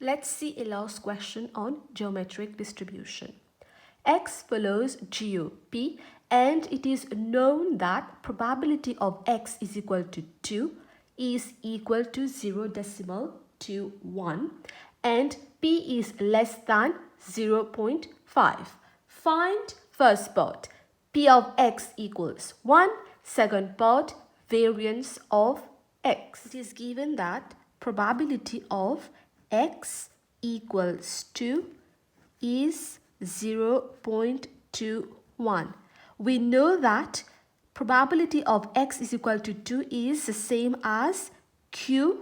Let's see a last question on geometric distribution. X follows GOP and it is known that probability of X is equal to 2 is equal to 0.21 and P is less than 0.5. Find first part P of X equals 1, second part variance of X. It is given that probability of X equals to is 0.21. We know that probability of X is equal to 2 is the same as QP.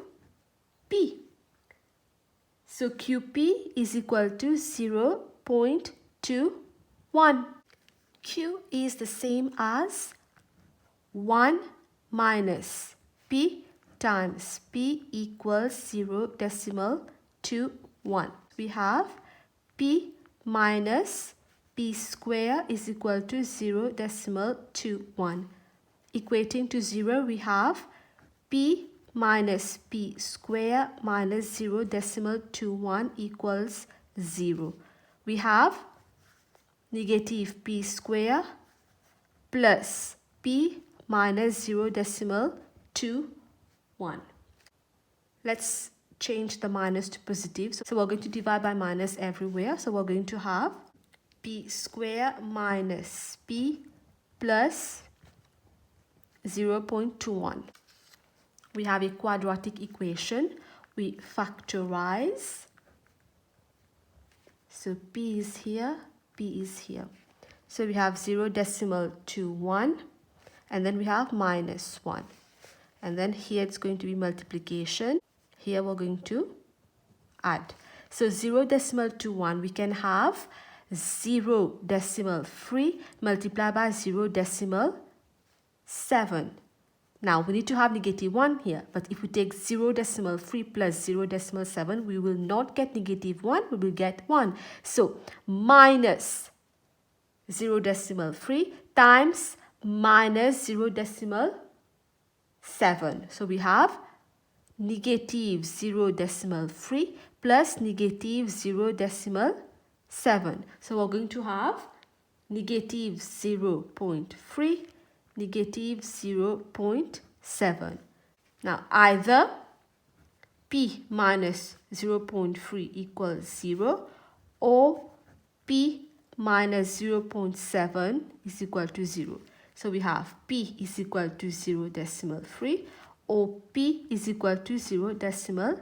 So QP is equal to 0.21. Q is the same as 1 minus P times P equals 0.21. We have P minus P square is equal to 0.21. Equating to 0, we have P minus P square minus 0.21 equals 0. We have negative P square plus P minus 0.21. Let's change the minus to positive. So we're going to divide by minus everywhere. So we're going to have P square minus P plus 0.21. We have a quadratic equation. We factorize. So P is here, P is here. So we have 0.21 and then we have minus 1. And then here it's going to be multiplication. Here we're going to add. So 0.21 we can have 0.3 multiplied by 0.7. Now we need to have negative 1 here, but if we take 0.3 plus 0.7, we will not get negative 1, we will get 1. So minus 0.3 times minus 0.7. So we have negative 0.3 plus negative 0.7. So we're going to have negative 0.3, negative 0.7. Now either P minus 0.3 equals 0 or P minus 0.7 is equal to 0. So we have P is equal to 0.3 or P is equal to 0.7.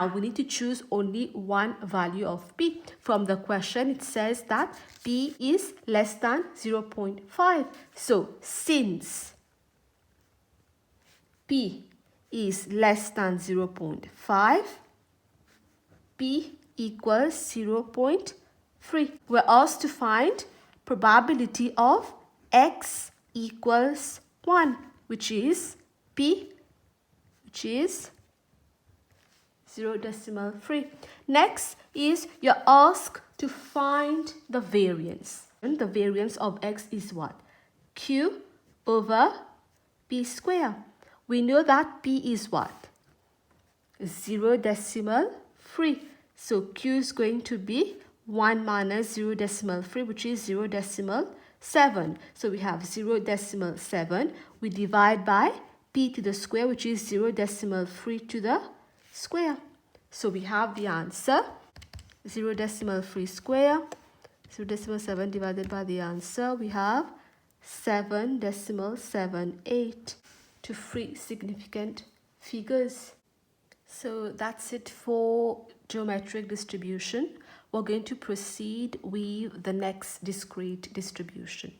Now we need to choose only one value of P. From the question it says that P is less than 0.5. So since P is less than 0.5, P equals 0.3. We're asked to find probability of X equals 1, which is P, which is 0.3. Next is you're asked to find the variance. And the variance of X is what? Q over P square. We know that P is what? 0.3. So Q is going to be 1 minus 0.3, which is 0.7. So we have 0.7. We divide by P to the square, which is 0.3 to the square. So we have the answer 0.3 square, 0.7 divided by the answer. We have 7.78 to 3 significant figures. So that's it for geometric distribution. We're going to proceed with the next discrete distribution.